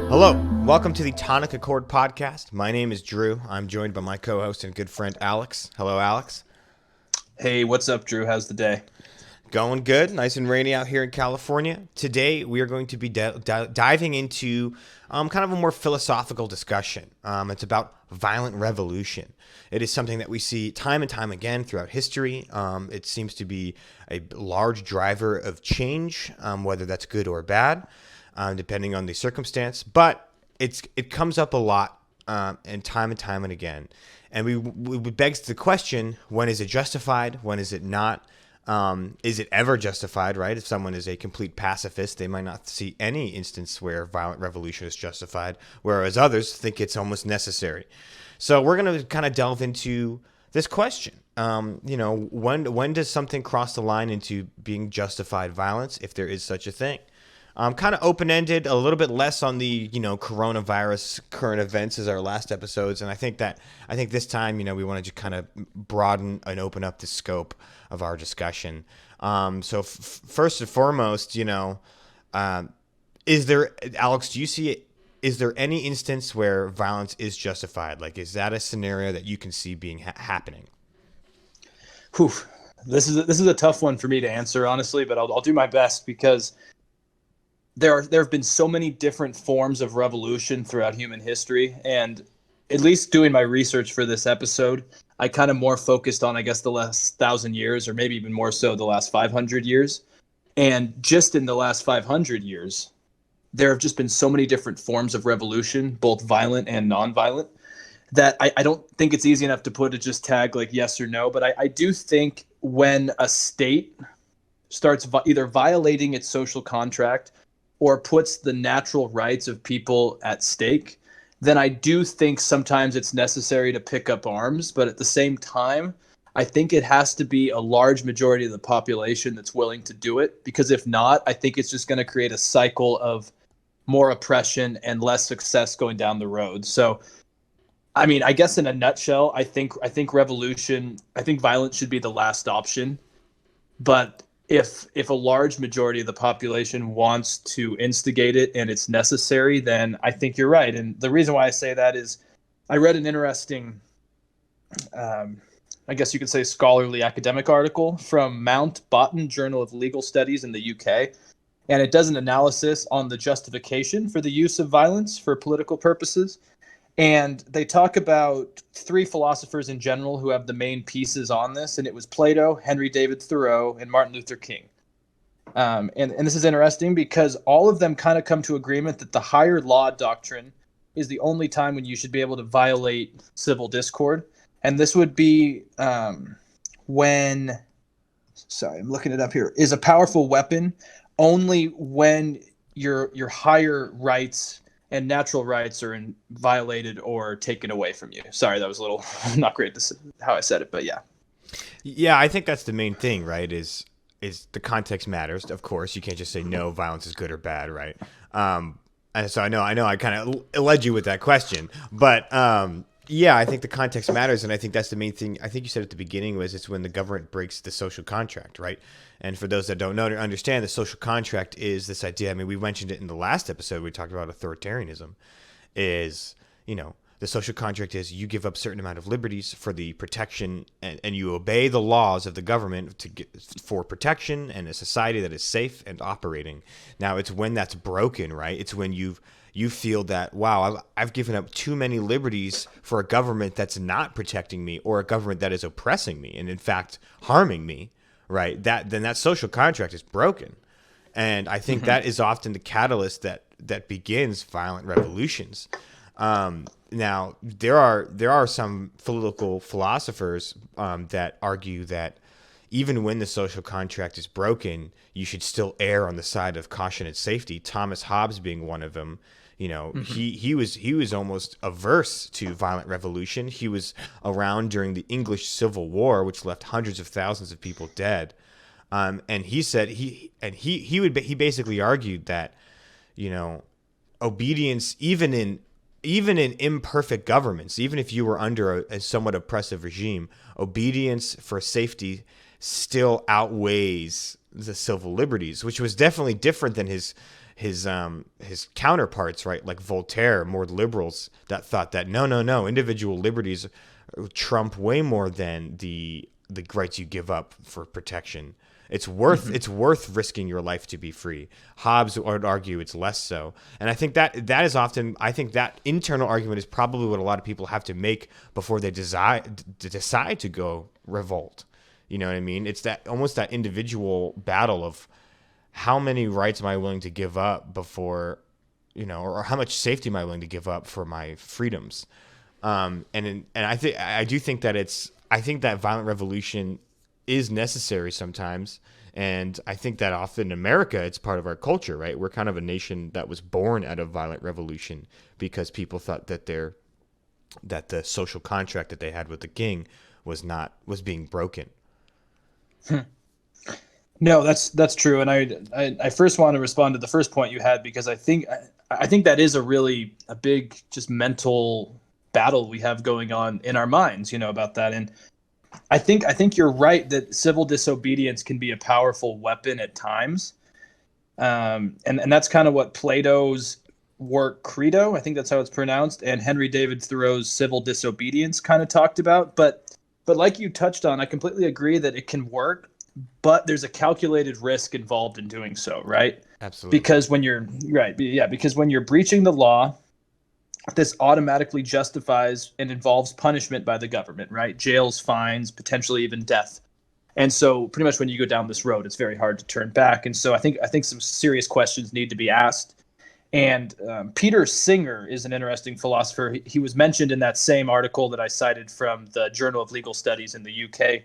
Hello, welcome to the Tonic Accord podcast. My name is Drew. I'm joined by my co-host and good friend Alex. Hello, Alex. Hey, what's up, Drew? How's the day? Going good. Nice and rainy out here in California. Today, we are going to be diving into kind of a more philosophical discussion. It's about violent revolution. It is something that we see time and time again throughout history. It seems to be a large driver of change, whether that's good or bad, depending on the circumstance. But it comes up a lot and time and again. And we begs the question, when is it justified? When is it not? Is it ever justified, right? If someone is a complete pacifist, they might not see any instance where violent revolution is justified, whereas others think it's almost necessary. So we're going to kind of delve into this question. When does something cross the line into being justified violence, if there is such a thing? Kind of open-ended, a little bit less on the, coronavirus current events as our last episodes. And I think this time, we wanted to kind of broaden and open up the scope of our discussion. So first and foremost, is there, Alex, do you see it? Is there any instance where violence is justified? Like, is that a scenario that you can see being happening? Whew. This is a tough one for me to answer, honestly, but I'll do my best, because there have been so many different forms of revolution throughout human history, and at least doing my research for this episode, I kind of more focused on, I guess, the last 1,000 years, or maybe even more so the last 500 years. And just in the last 500 years, there have just been so many different forms of revolution, both violent and nonviolent, that I don't think it's easy enough to put a just tag like yes or no. But I do think when a state starts either violating its social contract or puts the natural rights of people at stake, then I do think sometimes it's necessary to pick up arms. But at the same time, I think it has to be a large majority of the population that's willing to do it, because if not, I think it's just going to create a cycle of more oppression and less success going down the road. So, I mean, I guess in a nutshell, I think violence should be the last option. But if a large majority of the population wants to instigate it and it's necessary, then I think you're right. And the reason why I say that is I read an interesting, I guess you could say, scholarly academic article from Mountbatten Journal of Legal Studies in the UK. And it does an analysis on the justification for the use of violence for political purposes. And they talk about three philosophers in general who have the main pieces on this. And it was Plato, Henry David Thoreau, and Martin Luther King. And this is interesting because all of them kind of come to agreement that the higher law doctrine is the only time when you should be able to violate civil discord. And this would be when, sorry, I'm looking it up here, is a powerful weapon only when your higher rights and natural rights are violated or taken away from you. Sorry, that was a little not great how I said it, but yeah. Yeah, I think that's the main thing, right? Is the context matters. Of course, you can't just say no, violence is good or bad, right? And so I know I kind of led you with that question, but yeah, I think the context matters, and I think that's the main thing. I think you said at the beginning was it's when the government breaks the social contract, right? And for those that don't know or understand, the social contract is this idea. I mean, we mentioned it in the last episode. We talked about authoritarianism. Is, the social contract is you give up certain amount of liberties for the protection, and you obey the laws of the government for protection and a society that is safe and operating. Now, it's when that's broken, right? It's when you feel that, wow, I've given up too many liberties for a government that's not protecting me, or a government that is oppressing me and in fact harming me, right? Then that social contract is broken. And I think that is often the catalyst that begins violent revolutions. Now, there are some political philosophers that argue that even when the social contract is broken, you should still err on the side of caution and safety. Thomas Hobbes being one of them. He was almost averse to violent revolution. He was around during the English Civil War, which left hundreds of thousands of people dead. And he said he basically argued that, obedience, even in even in imperfect governments, even if you were under a somewhat oppressive regime, obedience for safety still outweighs the civil liberties, which was definitely different than his counterparts, right? Like Voltaire, more liberals that thought that no, individual liberties trump way more than the rights you give up for protection. It's worth risking your life to be free. Hobbes would argue it's less so, and I think that internal argument is probably what a lot of people have to make before they decide to go revolt. You know what I mean? It's that almost that individual battle of how many rights am I willing to give up before, or how much safety am I willing to give up for my freedoms? And I think that violent revolution is necessary sometimes. And I think that often in America, it's part of our culture, right? We're kind of a nation that was born out of violent revolution because people thought that the social contract that they had with the king was being broken. No, that's true. And I first want to respond to the first point you had, because I think that is a big just mental battle we have going on in our minds, about that. And I think you're right that civil disobedience can be a powerful weapon at times. And that's kind of what Plato's work Credo, I think that's how it's pronounced, and Henry David Thoreau's Civil Disobedience kind of talked about. But like you touched on, I completely agree that it can work, but there's a calculated risk involved in doing so, right? Absolutely. Because when you're breaching the law, this automatically justifies and involves punishment by the government, right? Jails, fines, potentially even death. And so pretty much when you go down this road, it's very hard to turn back. And so I think some serious questions need to be asked. And Peter Singer is an interesting philosopher. He was mentioned in that same article that I cited from the Journal of Legal Studies in the UK.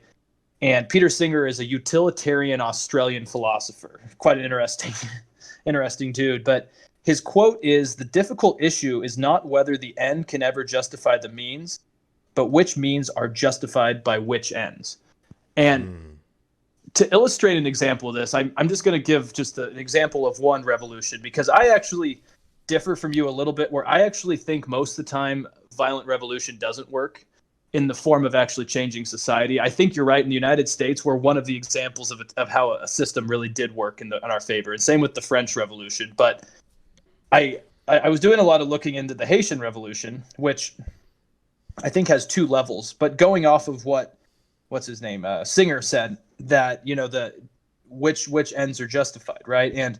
And Peter Singer is a utilitarian Australian philosopher. Quite an interesting dude. But his quote is, "The difficult issue is not whether the end can ever justify the means, but which means are justified by which ends." And to illustrate an example of this, I'm just going to give just an example of one revolution, because I actually differ from you a little bit, where I actually think most of the time violent revolution doesn't work in the form of actually changing society. I think you're right. In the United States, we're one of the examples of how a system really did work in our favor. And same with the French Revolution. But I was doing a lot of looking into the Haitian Revolution, which I think has two levels. But going off of what's his name, Singer said, that which ends are justified, right? And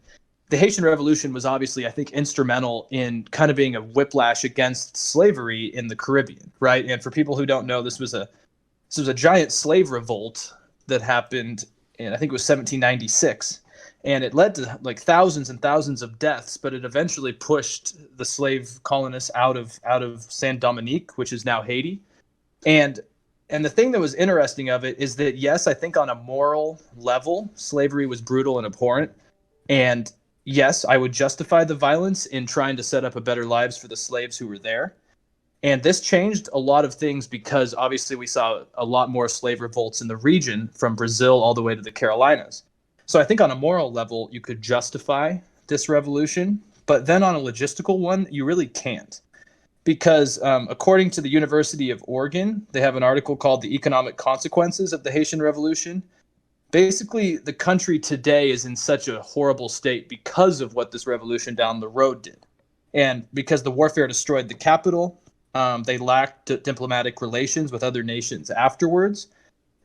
the Haitian Revolution was obviously, I think, instrumental in kind of being a whiplash against slavery in the Caribbean, right? And for people who don't know, this was a giant slave revolt that happened in, I think it was 1796. And it led to like thousands and thousands of deaths, but it eventually pushed the slave colonists out of Saint Dominique, which is now Haiti. And the thing that was interesting of it is that, yes, I think on a moral level, slavery was brutal and abhorrent. And yes, I would justify the violence in trying to set up a better lives for the slaves who were there. And this changed a lot of things, because obviously we saw a lot more slave revolts in the region from Brazil all the way to the Carolinas. So I think on a moral level, you could justify this revolution, but then on a logistical one, you really can't. Because according to the University of Oregon, they have an article called "The Economic Consequences of the Haitian Revolution." Basically, the country today is in such a horrible state because of what this revolution down the road did. And because the warfare destroyed the capital, they lacked diplomatic relations with other nations afterwards.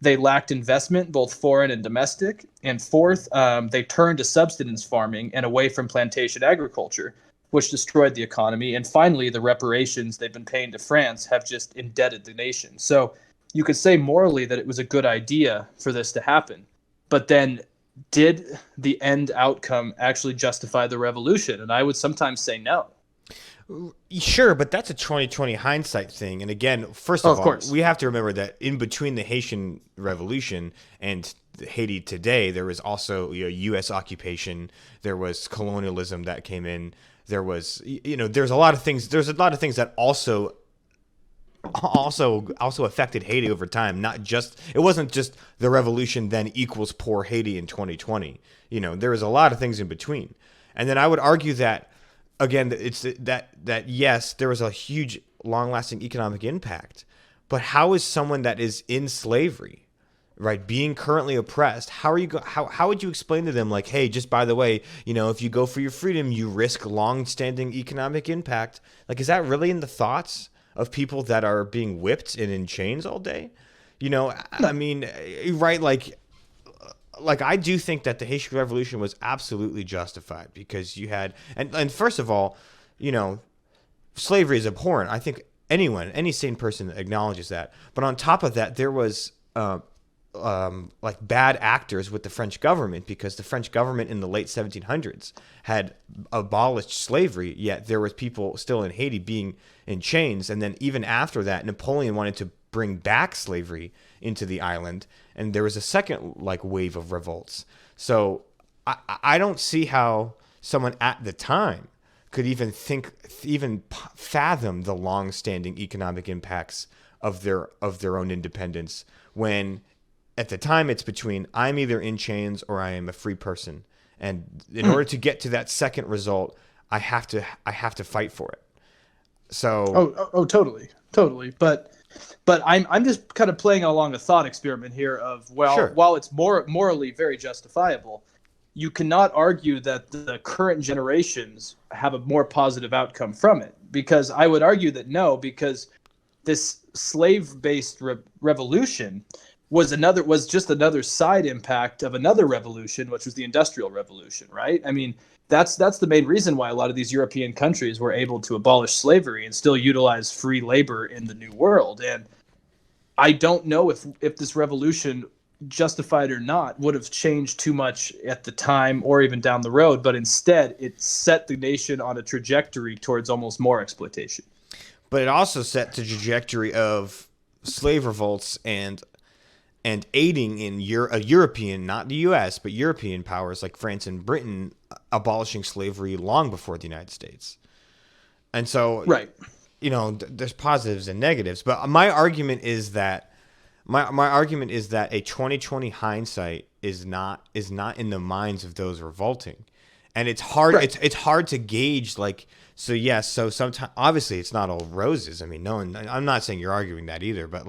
They lacked investment, both foreign and domestic. And fourth, they turned to subsistence farming and away from plantation agriculture, which destroyed the economy. And finally, the reparations they've been paying to France have just indebted the nation. So you could say morally that it was a good idea for this to happen. But then, did the end outcome actually justify the revolution? And I would sometimes say no. Sure, but that's a 2020 hindsight thing. And again, first of all, course, we have to remember that in between the Haitian Revolution and Haiti today, there was also U.S. occupation. There was colonialism that came in. There was, there's a lot of things. There's a lot of things that also affected Haiti over time. It wasn't just the revolution then equals poor Haiti in 2020. There was a lot of things in between. And then I would argue that again, it's that yes, there was a huge, long-lasting economic impact, but how is someone that is in slavery, right, being currently oppressed, how would you explain to them, like, hey, just by the way, if you go for your freedom, you risk long-standing economic impact? Like, is that really in the thoughts of people that are being whipped and in chains all day? I mean, right, like I do think that the Haitian Revolution was absolutely justified, because you had, and first of all, slavery is abhorrent. I think any sane person acknowledges that. But on top of that, there was like bad actors with the French government, because the French government in the late 1700s had abolished slavery, yet there was people still in Haiti being in chains. And then even after that, Napoleon wanted to bring back slavery into the island, and there was a second wave of revolts. So I don't see how someone at the time could even fathom the long-standing economic impacts of their own independence, when at the time it's between I'm either in chains or I am a free person, and in order to get to that second result, I have to fight for it. So totally, but I'm just kind of playing along a thought experiment here of, Sure. While it's morally very justifiable, you cannot argue that the current generations have a more positive outcome from it, because I would argue that no, because this slave-based revolution was just another side impact of another revolution, which was the Industrial Revolution, right? I mean, that's the main reason why a lot of these European countries were able to abolish slavery and still utilize free labor in the New World. And I don't know if this revolution, justified or not, would have changed too much at the time or even down the road, but instead it set the nation on a trajectory towards almost more exploitation. But it also set the trajectory of slave revolts and aiding in European, not the U.S., but European powers like France and Britain abolishing slavery long before the United States. And so, right, there's positives and negatives. But my argument is that a 2020 hindsight is not in the minds of those revolting, and it's hard. Right. It's hard to gauge. So yes. So sometimes, obviously, it's not all roses. I mean, I'm not saying you're arguing that either. But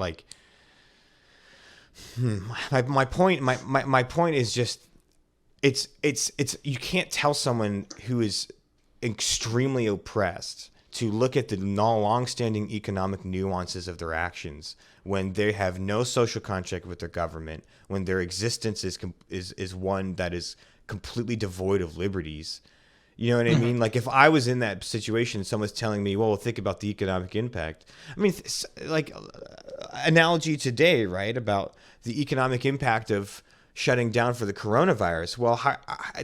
my point is just it's you can't tell someone who is extremely oppressed to look at the long-standing economic nuances of their actions when they have no social contract with their government, when their existence is one that is completely devoid of liberties. You know what I mean? Like, if I was in that situation, someone's telling me, well, think about the economic impact. I mean, analogy today, right, about the economic impact of shutting down for the coronavirus. Well,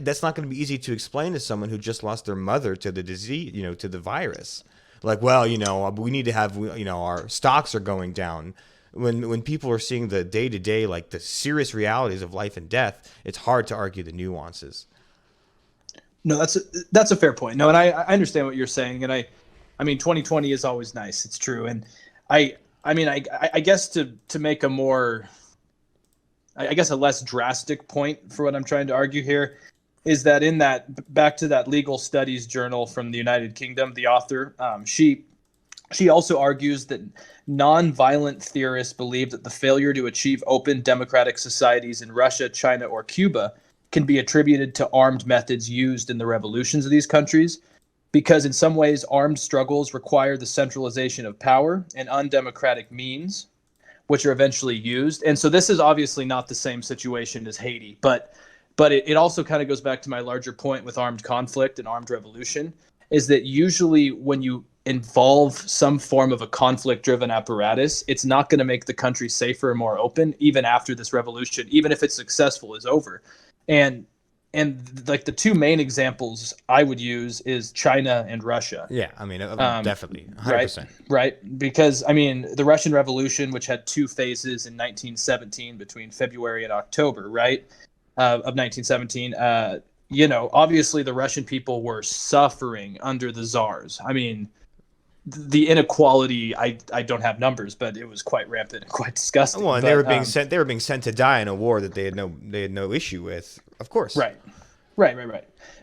that's not going to be easy to explain to someone who just lost their mother to the disease, to the virus. Like, well, we need to have, our stocks are going down. When people are seeing the day-to-day, the serious realities of life and death, it's hard to argue the nuances. No, that's a fair point. No, and I understand what you're saying, and I mean 2020 is always nice. It's true, and I guess to make a more, I guess, a less drastic point for what I'm trying to argue here is that in that, back to that legal studies journal from the United Kingdom, the author, she also argues that non-violent theorists believe that the failure to achieve open democratic societies in Russia, China, or Cuba can be attributed to armed methods used in the revolutions of these countries, because in some ways armed struggles require the centralization of power and undemocratic means, which are eventually used. And so this is obviously not the same situation as Haiti, but it also kind of goes back to my larger point with armed conflict and armed revolution, is that usually when you involve some form of a conflict-driven apparatus, it's not going to make the country safer and more open, even after this revolution, even if it's successful, is over. And the two main examples I would use is China and Russia. Yeah, I mean, definitely, 100%. Right, because, I mean, the Russian Revolution, which had two phases in 1917 between February and October, right, of 1917, obviously the Russian people were suffering under the czars. I mean, the inequality, I don't have numbers, but it was quite rampant and quite disgusting. Well, and they were being sent to die in a war that they had no issue with, of course. Right.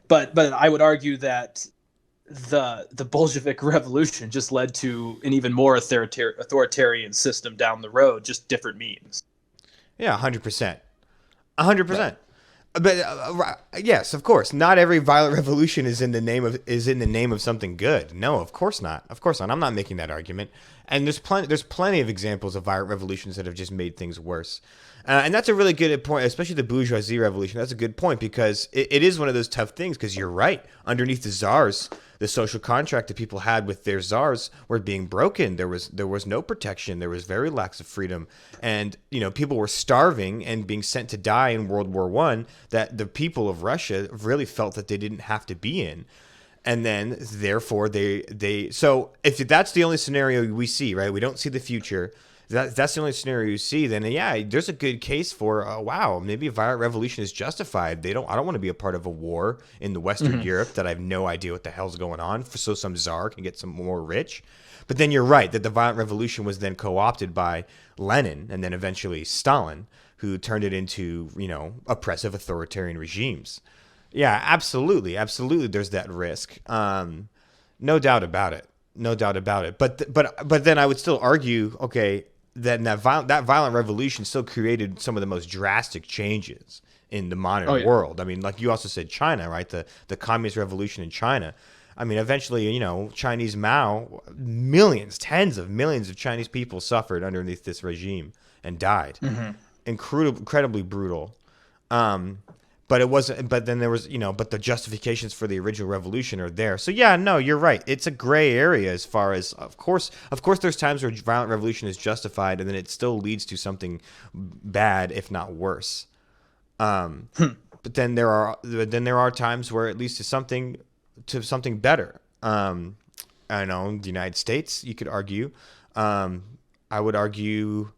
But I would argue that the Bolshevik Revolution just led to an even more authoritarian system down the road, just different means. Yeah, 100%. 100%. But yes, of course, not every violent revolution is in the name of something good. No, of course not. Of course not. I'm not making that argument. And there's plenty of examples of violent revolutions that have just made things worse. And that's a really good point, especially the bourgeoisie revolution. That's a good point because it is one of those tough things. Because you're right, underneath the czars, the social contract that people had with their czars were being broken. There was no protection. There was very lax of freedom, and people were starving and being sent to die in World War I. That the people of Russia really felt that they didn't have to be in. And then, therefore, so if that's the only scenario we see, right? We don't see the future. That's the only scenario you see. Then, yeah, there's a good case for wow, maybe a violent revolution is justified. I don't want to be a part of a war in the Western Europe that I have no idea what the hell's going on. So some czar can get some more rich. But then you're right that the violent revolution was then co-opted by Lenin and then eventually Stalin, who turned it into oppressive authoritarian regimes. Yeah, absolutely. There's that risk. No doubt about it. But then I would still argue, okay, that violent revolution still created some of the most drastic changes in the modern world. I mean, like you also said, China, right? The communist revolution in China. I mean, eventually, Chinese Mao, tens of millions of Chinese people suffered underneath this regime and died. Incredibly brutal. But it wasn't. But then there was, but the justifications for the original revolution are there. So yeah, no, you're right. It's a gray area as far as, of course, there's times where violent revolution is justified, and then it still leads to something bad, if not worse. But then there are times where it leads to something better. I know the United States, you could argue. I would argue.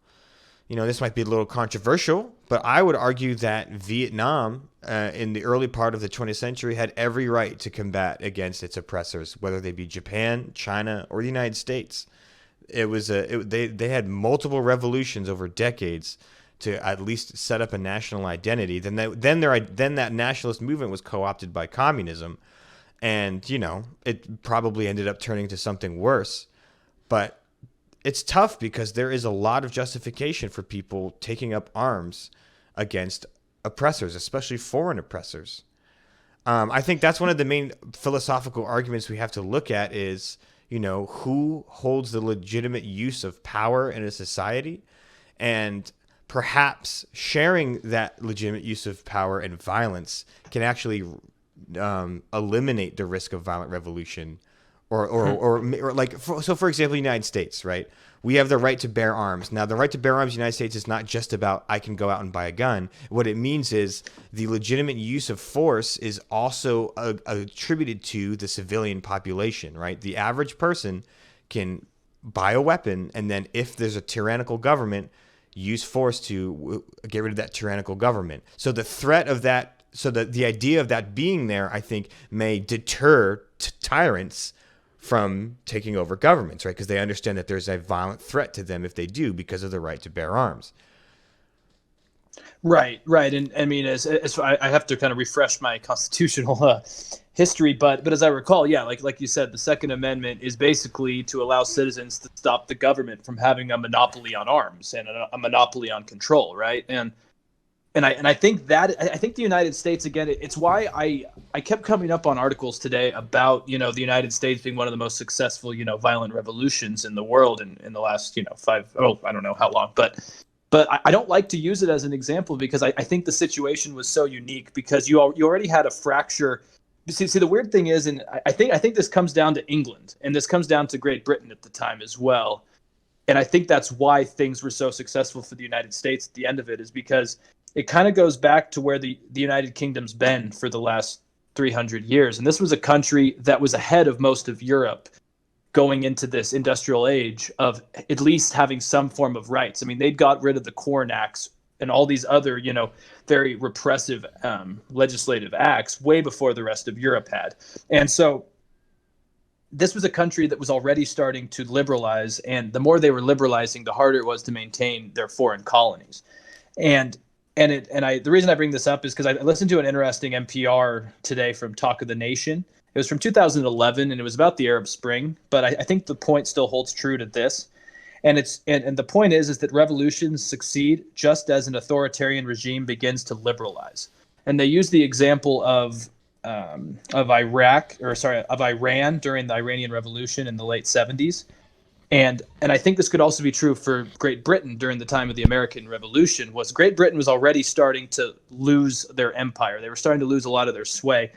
This might be a little controversial, but I would argue that Vietnam, in the early part of the 20th century, had every right to combat against its oppressors, whether they be Japan, China, or the United States. They had multiple revolutions over decades to at least set up a national identity. Then that nationalist movement was co-opted by communism, and it probably ended up turning to something worse. But it's tough because there is a lot of justification for people taking up arms against oppressors, especially foreign oppressors. I think that's one of the main philosophical arguments we have to look at is, who holds the legitimate use of power in a society, and perhaps sharing that legitimate use of power and violence can actually eliminate the risk of violent revolution. Or like, for example, the United States, right? We have the right to bear arms. Now, the right to bear arms in the United States is not just about I can go out and buy a gun. What it means is the legitimate use of force is also attributed to the civilian population, right? The average person can buy a weapon, and then if there's a tyrannical government, use force to get rid of that tyrannical government. So the threat of that, the idea of that being there, I think, may deter tyrants from taking over governments, right? Because they understand that there's a violent threat to them if they do, because of the right to bear arms. Right. And I mean, as I have to kind of refresh my constitutional history, but as I recall, yeah, like you said, the Second Amendment is basically to allow citizens to stop the government from having a monopoly on arms and a monopoly on control, right? And I think the United States, again, it's why I kept coming up on articles today about, the United States being one of the most successful, violent revolutions in the world in the last, I don't know how long, but I don't like to use it as an example because I think the situation was so unique because you already had a fracture. See, the weird thing is, and I think this comes down to England, and this comes down to Great Britain at the time as well. And I think that's why things were so successful for the United States at the end of it, is because it kind of goes back to where the United Kingdom's been for the last 300 years. And this was a country that was ahead of most of Europe going into this industrial age of at least having some form of rights. I mean, they'd got rid of the Corn Acts and all these other, very repressive legislative acts way before the rest of Europe had. And so this was a country that was already starting to liberalize. And the more they were liberalizing, the harder it was to maintain their foreign colonies. And the reason I bring this up is because I listened to an interesting NPR today from Talk of the Nation, It was from 2011, and it was about the Arab Spring. But I think the point still holds true to this. And the point is that revolutions succeed just as an authoritarian regime begins to liberalize. And they use the example of Iran during the Iranian Revolution in the late 70s. And I think this could also be true for Great Britain during the time of the American Revolution. Was Great Britain was already starting to lose their empire. They were starting to lose a lot of their sway,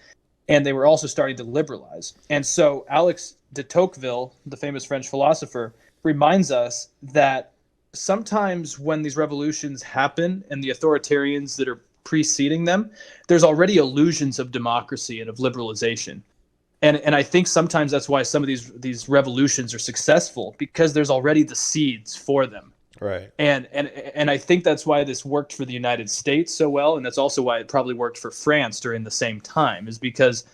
and they were also starting to liberalize. And so Alex de Tocqueville, the famous French philosopher, reminds us that sometimes when these revolutions happen and the authoritarians that are preceding them, there's already illusions of democracy and of liberalization. And I think sometimes that's why some of these revolutions are successful, because there's already the seeds for them. Right. And I think that's why this worked for the United States so well, and that's also why it probably worked for France during the same time, is because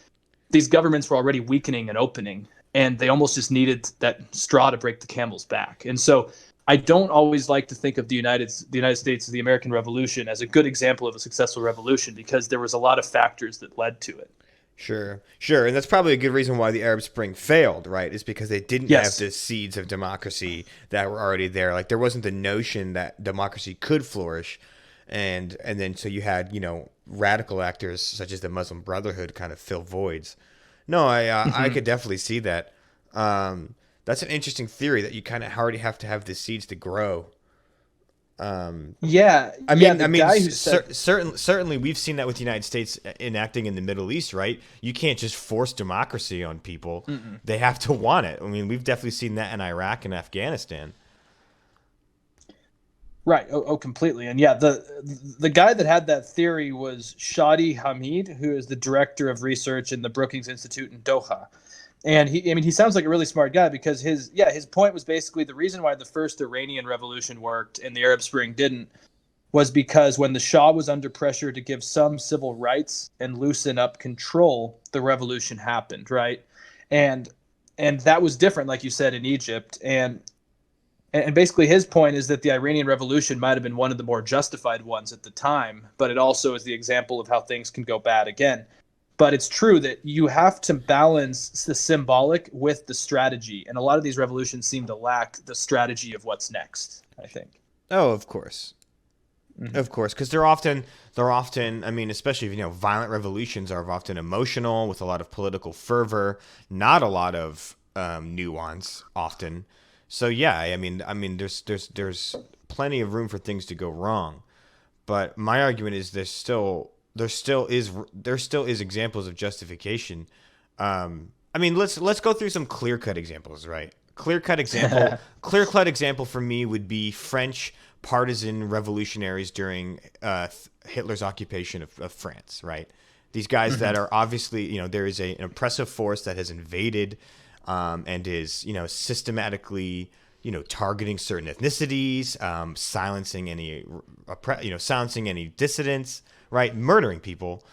these governments were already weakening and opening, and they almost just needed that straw to break the camel's back. And so I don't always like to think of the United States, the American Revolution, as a good example of a successful revolution, because there was a lot of factors that led to it. Sure. And that's probably a good reason why the Arab Spring failed, right? Is because they didn't have the seeds of democracy that were already there. Like, there wasn't the notion that democracy could flourish. And then so you had, radical actors such as the Muslim Brotherhood kind of fill voids. No, I could definitely see that. That's an interesting theory, that you kind of already have to have the seeds to grow. Certainly we've seen that with the United States enacting in the Middle East, right? You can't just force democracy on people. Mm-mm. They have to want it. I mean, we've definitely seen that in Iraq and Afghanistan. Right. Oh, completely. And yeah, the guy that had that theory was Shadi Hamid, who is the director of research in the Brookings Institute in Doha. And he sounds like a really smart guy, because his point was basically the reason why the first Iranian Revolution worked and the Arab Spring didn't was because when the Shah was under pressure to give some civil rights and loosen up control, the revolution happened, right? And that was different, like you said, in Egypt. And basically his point is that the Iranian Revolution might have been one of the more justified ones at the time, but it also is the example of how things can go bad again. But it's true that you have to balance the symbolic with the strategy. And a lot of these revolutions seem to lack the strategy of what's next, I think. Oh, of course. Mm-hmm. Of course, because they're often, I mean, especially, violent revolutions are often emotional, with a lot of political fervor, not a lot of nuance often. So yeah, I mean, there's plenty of room for things to go wrong. But my argument is there still is examples of justification. I mean, let's go through some clear-cut examples, right? Clear-cut example for me would be French partisan revolutionaries during Hitler's occupation of France, right? These guys that are obviously, there is an oppressive force that has invaded and is, systematically, targeting certain ethnicities, silencing any dissidents, right? Murdering people.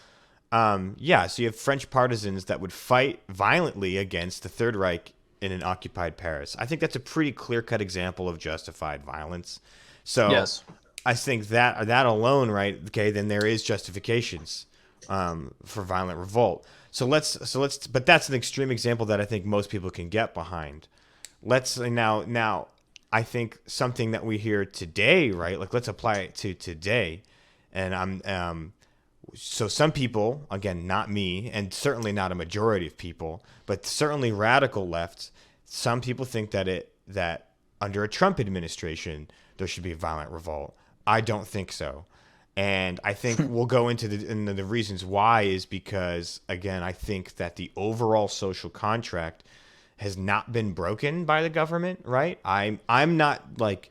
So you have French partisans that would fight violently against the Third Reich in an occupied Paris. I think that's a pretty clear-cut example of justified violence. So yes. I think that alone, right? Okay, then there is justifications for violent revolt. But that's an extreme example that I think most people can get behind. Now, I think something that we hear today, right? Like, let's apply it to today. And so some people, again, not me, and certainly not a majority of people, but certainly radical left, some people think that under a Trump administration, there should be a violent revolt. I don't think so. And I think we'll go into the reasons why is because, again, I think that the overall social contract has not been broken by the government, right? I'm not like,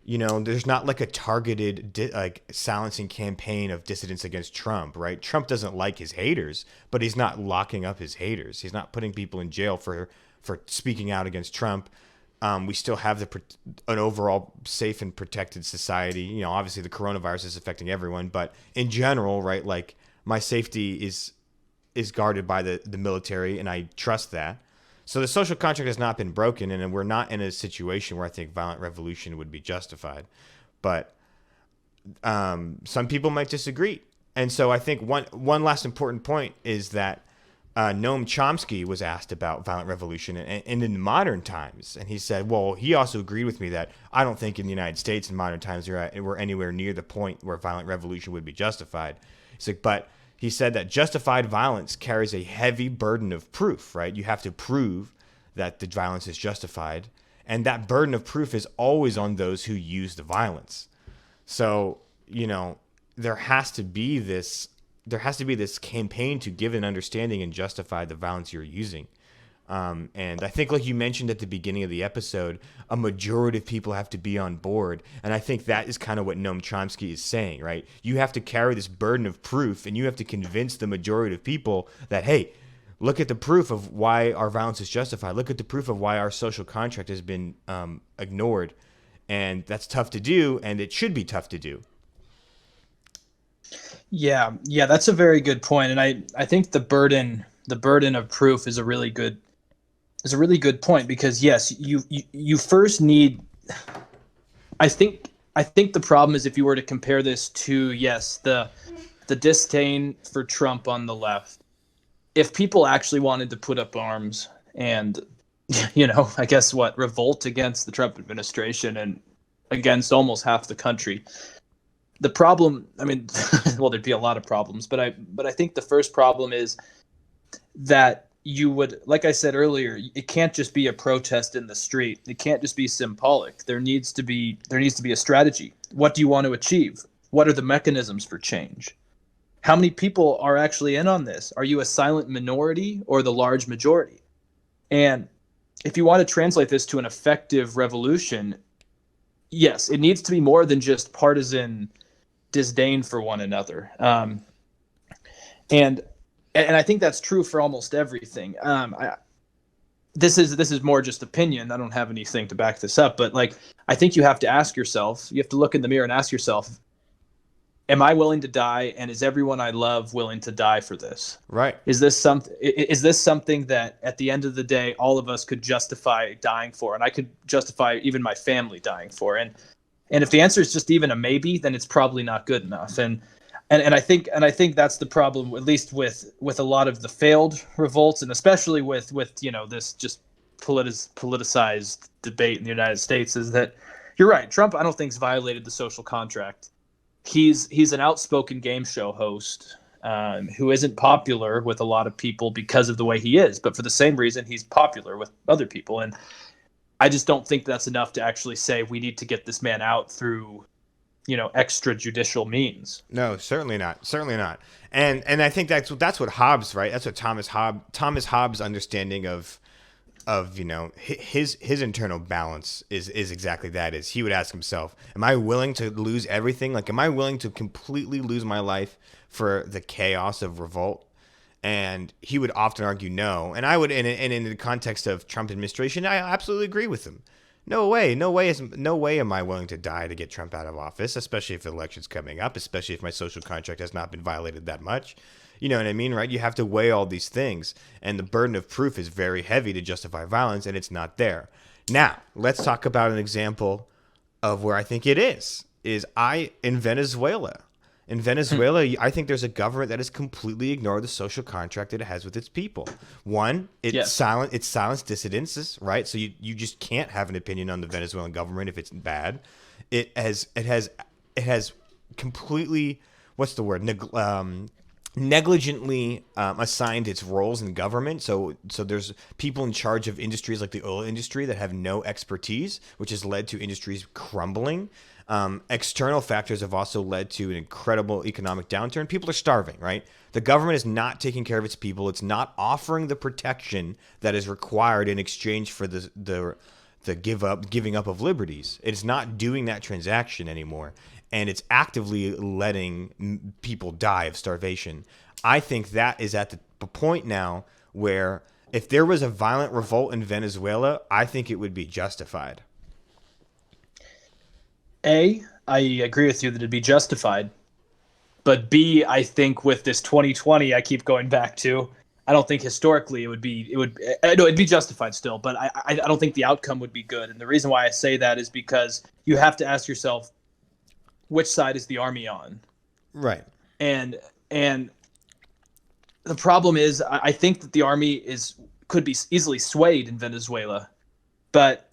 there's not like a targeted silencing campaign of dissidents against Trump, right? Trump doesn't like his haters, but he's not locking up his haters. He's not putting people in jail for speaking out against Trump. We still have an overall safe and protected society. Obviously the coronavirus is affecting everyone, but in general, right, like my safety is guarded by the military, and I trust that. So the social contract has not been broken, and we're not in a situation where I think violent revolution would be justified. But some people might disagree. And so I think one last important point is that Noam Chomsky was asked about violent revolution and in modern times, and he said, well, he also agreed with me that I don't think in the United States in modern times we're anywhere near the point where violent revolution would be justified. He's like, but he said that justified violence carries a heavy burden of proof, right? You have to prove that the violence is justified, and that burden of proof is always on those who use the violence. So, there has to be this campaign to give an understanding and justify the violence you're using. And I think, like you mentioned at the beginning of the episode, a majority of people have to be on board. And I think that is kind of what Noam Chomsky is saying, right? You have to carry this burden of proof, and you have to convince the majority of people that, hey, look at the proof of why our violence is justified. Look at the proof of why our social contract has been ignored. And that's tough to do, and it should be tough to do. Yeah, that's a very good point, and I think the burden of proof is a really good point, because yes, you first need. I think the problem is if you were to compare this to the disdain for Trump on the left, if people actually wanted to put up arms and I guess revolt against the Trump administration and against almost half the country. The problem, well, there'd be a lot of problems, but I think the first problem is that you would, like I said earlier, it can't just be a protest in the street. It can't just be symbolic. There needs to be a strategy. What do you want to achieve? What are the mechanisms for change? How many people are actually in on this? Are you a silent minority or the large majority? And if you want to translate this to an effective revolution, yes, it needs to be more than just partisan disdain for one another. And I think that's true for almost everything. This is more just opinion. I don't have anything to back this up, but I think you have to ask yourself, you have to look in the mirror and ask yourself, am I willing to die, and is everyone I love willing to die for this? Right. Is this something that at the end of the day all of us could justify dying for, and I could justify even my family dying for? And if the answer is just even a maybe, then it's probably not good enough. And I think that's the problem, at least with a lot of the failed revolts, and especially with this just politicized debate in the United States, is that you're right. Trump, I don't think, has violated the social contract. He's an outspoken game show host who isn't popular with a lot of people because of the way he is, but for the same reason he's popular with other people. And I just don't think that's enough to actually say we need to get this man out through extrajudicial means. No, certainly not. Certainly not. And I think that's what Hobbes, right? That's what Thomas Hobbes' understanding of his internal balance is exactly that. Is he would ask himself, am I willing to lose everything? Am I willing to completely lose my life for the chaos of revolt? And he would often argue no. And I would, and in the context of Trump administration, I absolutely agree with him. No way am I willing to die to get Trump out of office, especially if the election's coming up, especially if my social contract has not been violated that much. You know what I mean, right? You have to weigh all these things, and the burden of proof is very heavy to justify violence, and it's not there. Now, let's talk about an example of where I think it is in Venezuela. In Venezuela, I think there's a government that has completely ignored the social contract that it has with its people. One, it's silenced dissidents, right? So you just can't have an opinion on the Venezuelan government if it's bad. It has completely, what's the word? Negligently assigned its roles in government. So there's people in charge of industries like the oil industry that have no expertise, which has led to industries crumbling. External factors have also led to an incredible economic downturn. People are starving, right? The government is not taking care of its people. It's not offering the protection that is required in exchange for the giving up of liberties. It's not doing that transaction anymore, and it's actively letting people die of starvation. I think that is at the point now where if there was a violent revolt in Venezuela, I think it would be justified. A, I agree with you that it'd be justified. But B, I think with this 2020 I keep going back to, I don't think historically it'd be justified still, but I don't think the outcome would be good. And the reason why I say that is because you have to ask yourself, which side is the army on? Right. And the problem is, I think that the army could be easily swayed in Venezuela, but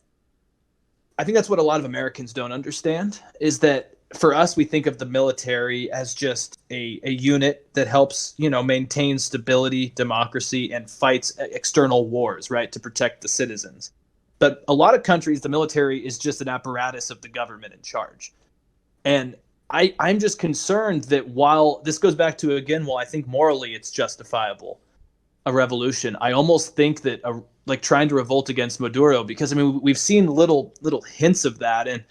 I think that's what a lot of Americans don't understand, is that for us, we think of the military as just a unit that helps, maintain stability, democracy, and fights external wars, right, to protect the citizens. But a lot of countries, the military is just an apparatus of the government in charge. And I'm just concerned that while this goes back to, again, while I think morally it's justifiable, a revolution, I almost think that like trying to revolt against Maduro, because I mean we've seen little hints of that, and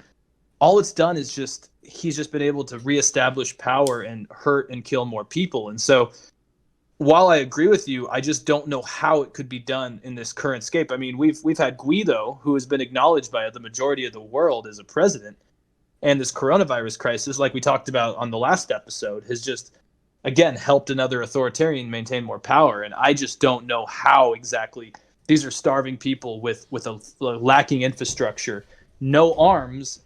all it's done is he's just been able to reestablish power and hurt and kill more people. And so while I agree with you, I just don't know how it could be done in this current scape. I mean, we've had Guido, who has been acknowledged by the majority of the world as a president, and this coronavirus crisis, like we talked about on the last episode, has just again helped another authoritarian maintain more power. And I just don't know how exactly. These are starving people with a lacking infrastructure, no arms,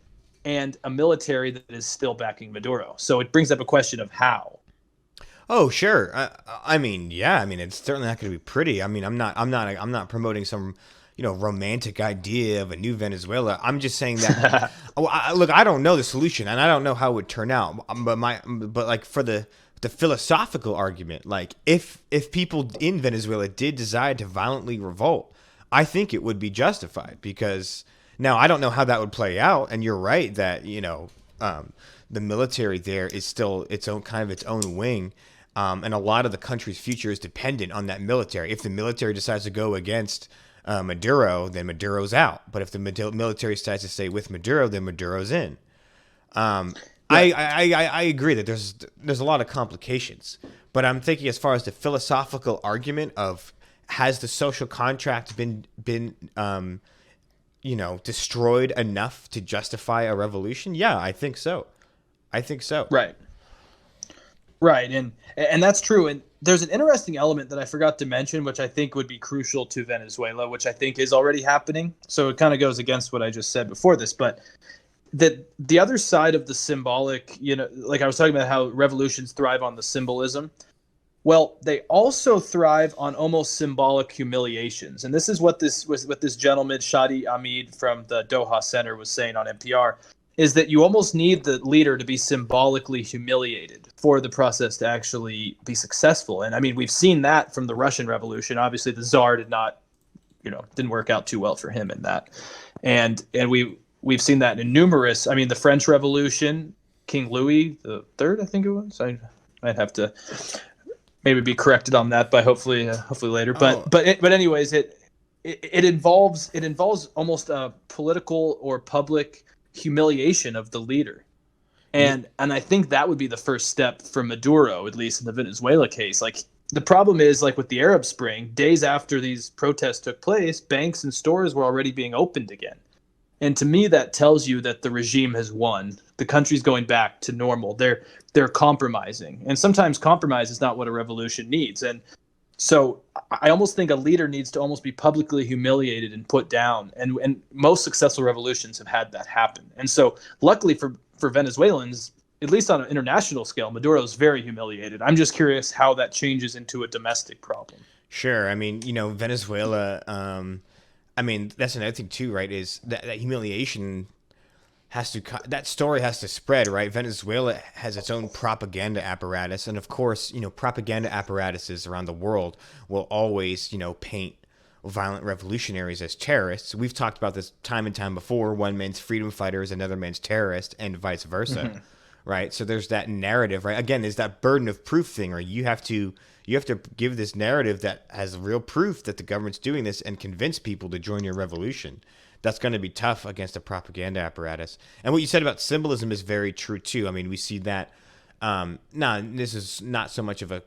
and a military that is still backing Maduro. So it brings up a question of how. Oh, sure. I mean, yeah. I mean, it's certainly not going to be pretty. I mean, I'm not promoting some, romantic idea of a new Venezuela. I'm just saying that. Look, I don't know the solution, and I don't know how it would turn out. But like for the philosophical argument, like if people in Venezuela did decide to violently revolt, I think it would be justified, because now I don't know how that would play out. And you're right that the military there is still its own wing, and a lot of the country's future is dependent on that military. If the military decides to go against Maduro, then Maduro's out. But if the military decides to stay with Maduro, then Maduro's in. I agree that there's a lot of complications, but I'm thinking as far as the philosophical argument of, has the social contract been destroyed enough to justify a revolution? Yeah, I think so. Right. And that's true. And there's an interesting element that I forgot to mention, which I think would be crucial to Venezuela, which I think is already happening. So it kind of goes against what I just said before this, but that the other side of the symbolic, like I was talking about how revolutions thrive on the symbolism. Well, they also thrive on almost symbolic humiliations. And this is what this gentleman, Shadi Ahmed from the Doha Center, was saying on NPR, is that you almost need the leader to be symbolically humiliated for the process to actually be successful. And I mean, we've seen that from the Russian Revolution. Obviously, the Tsar didn't work out too well for him in that. And we've seen that in numerous, I mean, the French Revolution, King Louis the Third, I think it was. I might have to maybe be corrected on that by hopefully later. But anyways, it involves almost a political or public humiliation of the leader. And I think that would be the first step for Maduro, at least in the Venezuela case. Like, the problem is, like with the Arab Spring, days after these protests took place, banks and stores were already being opened again. And to me, that tells you that the regime has won. The country's going back to normal. They're compromising. And sometimes compromise is not what a revolution needs. And so I almost think a leader needs to almost be publicly humiliated and put down. And most successful revolutions have had that happen. And so luckily for Venezuelans, at least on an international scale, Maduro is very humiliated. I'm just curious how that changes into a domestic problem. Sure. I mean, Venezuela, I mean, that's another thing too, right? Is that humiliation that story has to spread, right? Venezuela has its own propaganda apparatus, and of course, propaganda apparatuses around the world will always, paint violent revolutionaries as terrorists. We've talked about this time and time before. One man's freedom fighter is another man's terrorist, and vice versa, mm-hmm. right? So there's that narrative, right? Again, there's that burden of proof thing, right? You have to give this narrative that has real proof that the government's doing this and convince people to join your revolution. That's going to be tough against a propaganda apparatus. And what you said about symbolism is very true too. I mean, we see that. This is not so much of a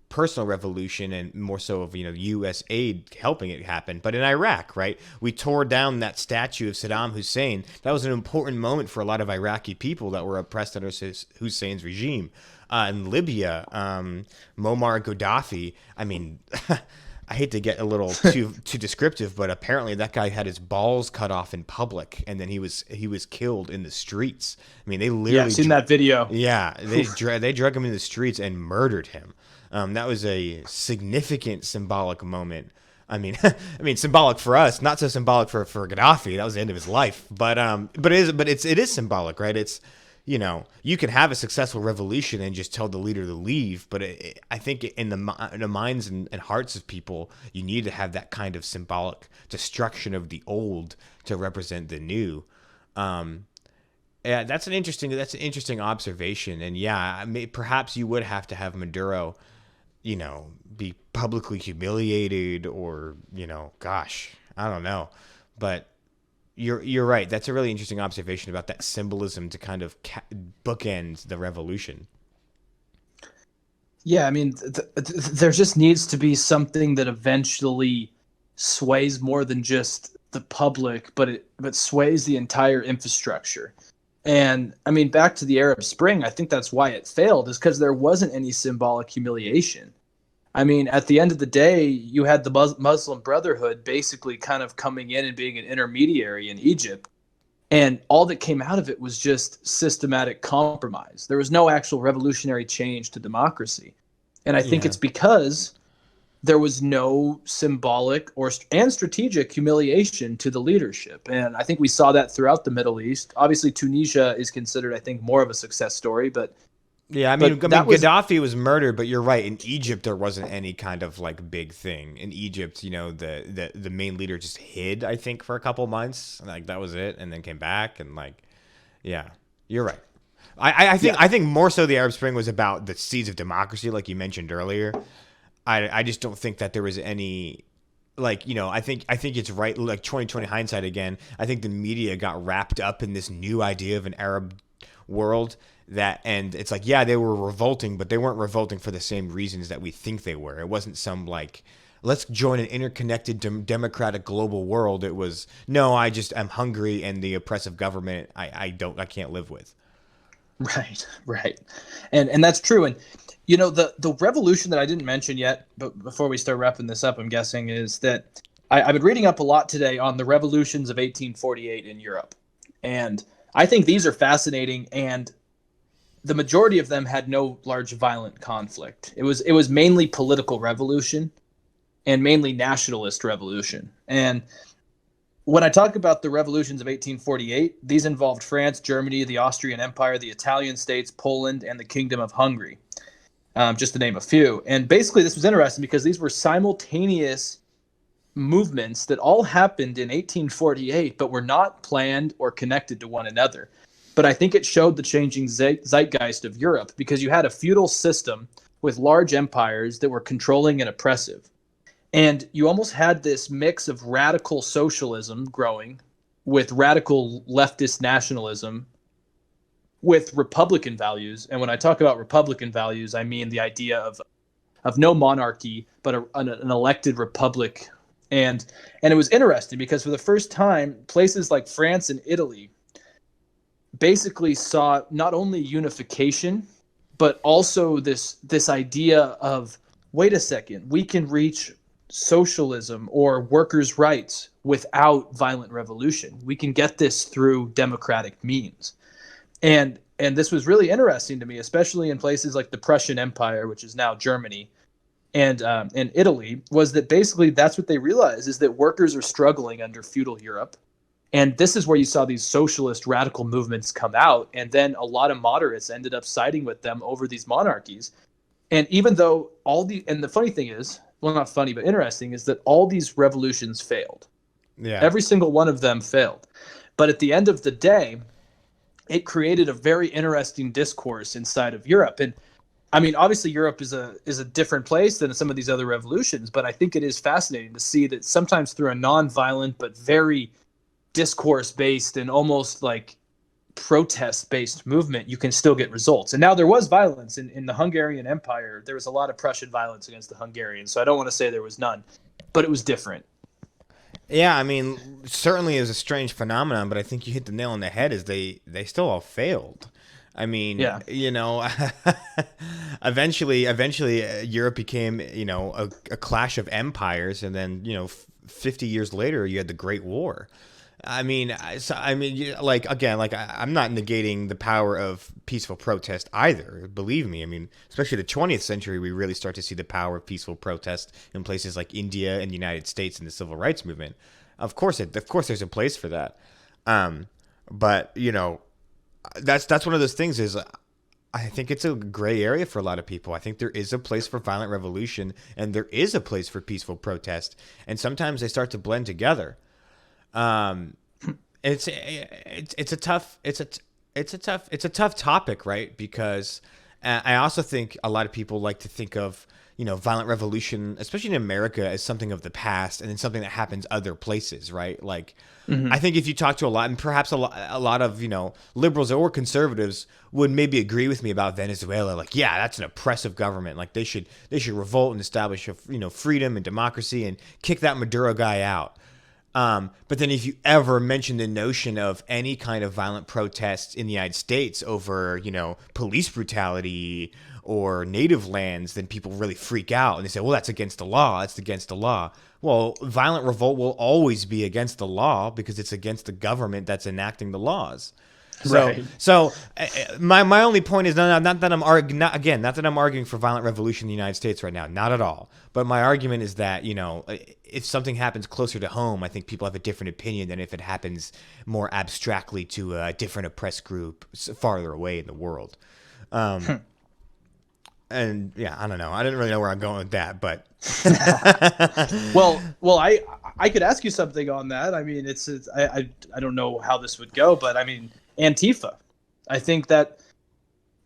personal revolution and more so of U.S. aid helping it happen. But in Iraq, right, we tore down that statue of Saddam Hussein. That was an important moment for a lot of Iraqi people that were oppressed under Hussein's regime. In Libya, Muammar Gaddafi. I mean, I hate to get a little too descriptive, but apparently that guy had his balls cut off in public, and then he was killed in the streets. I mean, they literally I've seen that video. Yeah, they drug him in the streets and murdered him. That was a significant symbolic moment. I mean, symbolic for us, not so symbolic for Gaddafi. That was the end of his life. But it is symbolic, right? It's, you can have a successful revolution and just tell the leader to leave. But I think in the minds and hearts of people, you need to have that kind of symbolic destruction of the old to represent the new. Yeah, that's an interesting observation. And yeah, perhaps you would have to have Maduro, be publicly humiliated, or, gosh, I don't know. But you're right. That's a really interesting observation about that symbolism to kind of bookend the revolution. Yeah, I mean, there just needs to be something that eventually sways more than just the public, but sways the entire infrastructure. And I mean, back to the Arab Spring, I think that's why it failed, is because there wasn't any symbolic humiliation. I mean, at the end of the day, you had the Muslim Brotherhood basically kind of coming in and being an intermediary in Egypt. And all that came out of it was just systematic compromise. There was no actual revolutionary change to democracy. And I think it's because there was no symbolic and strategic humiliation to the leadership. And I think we saw that throughout the Middle East. Obviously, Tunisia is considered, I think, more of a success story. But yeah, Gaddafi was murdered, but you're right. In Egypt, there wasn't any kind of like big thing. In Egypt, the main leader just hid, I think, for a couple months. Like that was it, and then came back. And yeah, you're right. I think more so the Arab Spring was about the seeds of democracy, like you mentioned earlier. I just don't think that there was any, I think it's right, like 2020 hindsight again. I think the media got wrapped up in this new idea of an Arab world and it's like, yeah, they were revolting, but they weren't revolting for the same reasons that we think they were. It wasn't some let's join an interconnected democratic global world. It was, no, I'm hungry and the oppressive government I can't live with. Right. And that's true. And the revolution that I didn't mention yet, but before we start wrapping this up, I'm guessing, is that I've been reading up a lot today on the revolutions of 1848 in Europe. And I think these are fascinating, and the majority of them had no large violent conflict. It was mainly political revolution and mainly nationalist revolution. And when I talk about the revolutions of 1848, these involved France, Germany, the Austrian Empire, the Italian states, Poland, and the Kingdom of Hungary. Just to name a few. And basically this was interesting because these were simultaneous movements that all happened in 1848, but were not planned or connected to one another. But I think it showed the changing zeitgeist of Europe, because you had a feudal system with large empires that were controlling and oppressive. And you almost had this mix of radical socialism growing with radical leftist nationalism with Republican values. And when I talk about Republican values, I mean the idea of no monarchy, but an elected republic. And it was interesting because for the first time, places like France and Italy basically saw not only unification, but also this idea of, wait a second, we can reach socialism or workers' rights without violent revolution. We can get this through democratic means. And this was really interesting to me, especially in places like the Prussian Empire, which is now Germany, and Italy, was that basically that's what they realized, is that workers are struggling under feudal Europe. And this is where you saw these socialist radical movements come out. And then a lot of moderates ended up siding with them over these monarchies. And even though and the funny thing is, well, not funny, but interesting, is that all these revolutions failed. Yeah. Every single one of them failed. But at the end of the day, it created a very interesting discourse inside of Europe. And I mean, obviously Europe is a different place than some of these other revolutions, but I think it is fascinating to see that sometimes through a non-violent but very discourse-based and almost like protest-based movement, you can still get results. And now there was violence in the Hungarian Empire. There was a lot of Prussian violence against the Hungarians, so I don't want to say there was none, but it was different. Yeah, I mean, certainly it was a strange phenomenon, but I think you hit the nail on the head, is they still all failed. I mean, yeah. eventually, Europe became, a clash of empires, and then, 50 years later, you had the Great War. I mean, like, again, like, I'm not negating the power of peaceful protest either. Believe me. I mean, especially the 20th century, we really start to see the power of peaceful protest in places like India and the United States and the civil rights movement. Of course, there's a place for that. But that's one of those things is, I think it's a gray area for a lot of people. I think there is a place for violent revolution, and there is a place for peaceful protest, and sometimes they start to blend together. It's a tough topic, right? Because I also think a lot of people like to think of, violent revolution, especially in America, as something of the past, and then something that happens other places, right? Like, I think if you talk to a lot, and perhaps a lot of, liberals or conservatives would maybe agree with me about Venezuela. Like, yeah, that's an oppressive government. Like, they should revolt and establish, freedom and democracy and kick that Maduro guy out. But then if you ever mention the notion of any kind of violent protests in the United States over, police brutality or native lands, then people really freak out and they say, well, that's against the law. That's against the law. Well, violent revolt will always be against the law because it's against the government that's enacting the laws. So my only point is not that I'm arguing for violent revolution in the United States right now, not at all. But my argument is that, if something happens closer to home, I think people have a different opinion than if it happens more abstractly to a different oppressed group farther away in the world. And yeah, I don't know. I didn't really know where I'm going with that, but well, I could ask you something on that. I mean, I don't know how this would go, but I mean, Antifa. I think that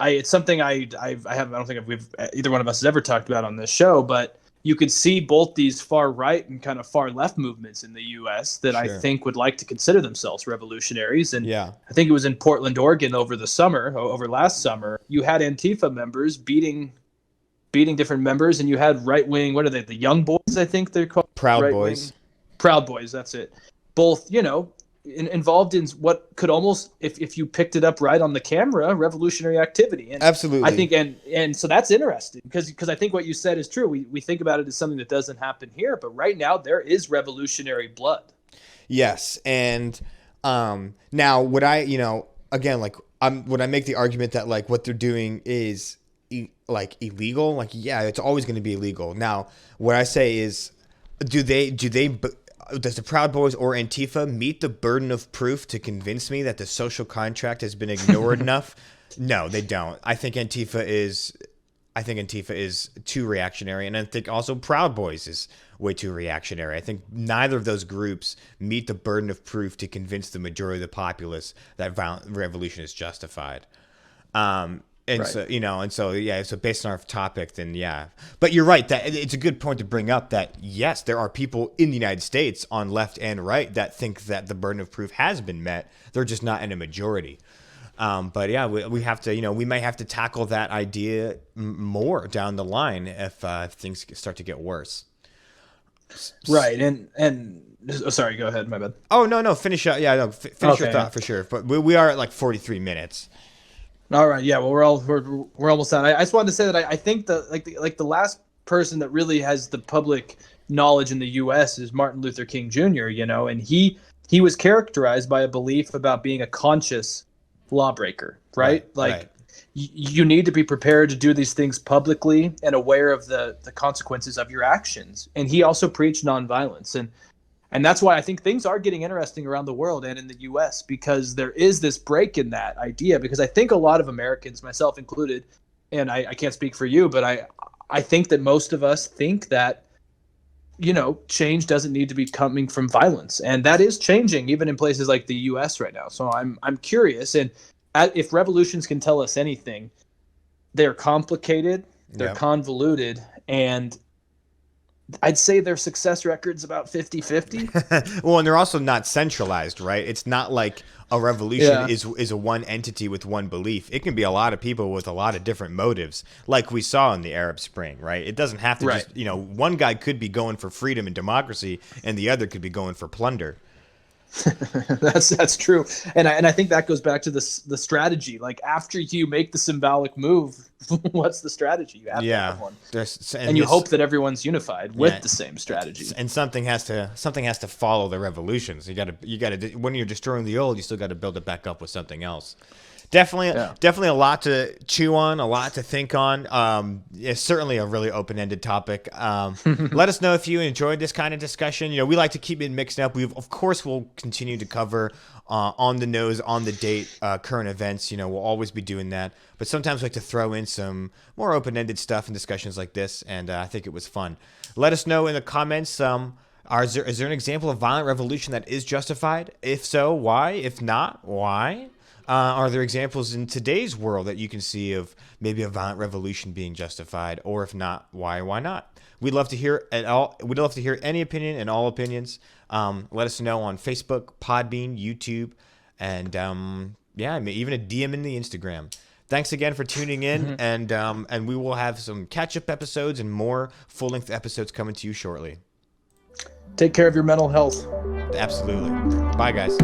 it's something I don't think we've either one of us has ever talked about on this show, but you could see both these far right and kind of far left movements in the U.S. that I think would like to consider themselves revolutionaries. And I think it was in Portland, Oregon over last summer, you had Antifa members beating different members, and you had right wing, what are they, the Young Boys, I think they're called? Proud Boys. Proud Boys, that's it. Both, involved in what could almost, if you picked it up right on the camera, revolutionary activity. And absolutely. I think, and so that's interesting because I think what you said is true. We think about it as something that doesn't happen here, but right now there is revolutionary blood. Yes, and now would I, again, like would I make the argument that like what they're doing is illegal? Like, yeah, it's always going to be illegal. Now, what I say is, does the Proud Boys or Antifa meet the burden of proof to convince me that the social contract has been ignored enough? No, they don't. I think Antifa is too reactionary, and I think also Proud Boys is way too reactionary. I think neither of those groups meet the burden of proof to convince the majority of the populace that violent revolution is justified. So based on our topic, then yeah. But you're right, that it's a good point to bring up that, yes, there are people in the United States on left and right that think that the burden of proof has been met. They're just not in a majority. But yeah, we have to, we might have to tackle that idea more down the line if things start to get worse. Right. And sorry, go ahead. My bad. Oh, no, finish up. Yeah, no, finish your thought for sure. But we are at like 43 minutes. All right, yeah. Well, we're almost done. I just wanted to say that I think the last person that really has the public knowledge in the U.S. is Martin Luther King Jr. And he was characterized by a belief about being a conscious lawbreaker, right? You need to be prepared to do these things publicly and aware of the consequences of your actions. And he also preached nonviolence, and that's why I think things are getting interesting around the world and in the U.S. because there is this break in that idea. Because I think a lot of Americans, myself included, and I can't speak for you, but I think that most of us think that, change doesn't need to be coming from violence. And that is changing even in places like the U.S. right now. So I'm curious. And if revolutions can tell us anything, they're complicated, they're convoluted, and I'd say their success record's about 50-50. Well, and they're also not centralized, right? It's not like a revolution is a one entity with one belief. It can be a lot of people with a lot of different motives, like we saw in the Arab Spring, right? It doesn't have to just, one guy could be going for freedom and democracy, and the other could be going for plunder. That's true, and I think that goes back to the strategy. Like after you make the symbolic move, what's the strategy? You have to have one, and you hope that everyone's unified with the same strategy. And something has to follow the revolutions. You got to when you're destroying the old, you still got to build it back up with something else. Definitely a lot to chew on, a lot to think on. It's certainly a really open-ended topic. Let us know if you enjoyed this kind of discussion. You know, we like to keep it mixed up. Of course, we'll continue to cover on the nose, on the date, current events. You know, we'll always be doing that. But sometimes we like to throw in some more open-ended stuff in discussions like this, and I think it was fun. Let us know in the comments. Is there an example of violent revolution that is justified? If so, why? If not, why? Are there examples in today's world that you can see of maybe a violent revolution being justified? Or if not, why not? We'd love to hear We'd love to hear any opinion and all opinions. Let us know on Facebook, Podbean, YouTube, and even a DM in the Instagram. Thanks again for tuning in, and we will have some catch-up episodes and more full-length episodes coming to you shortly. Take care of your mental health. Absolutely. Bye, guys.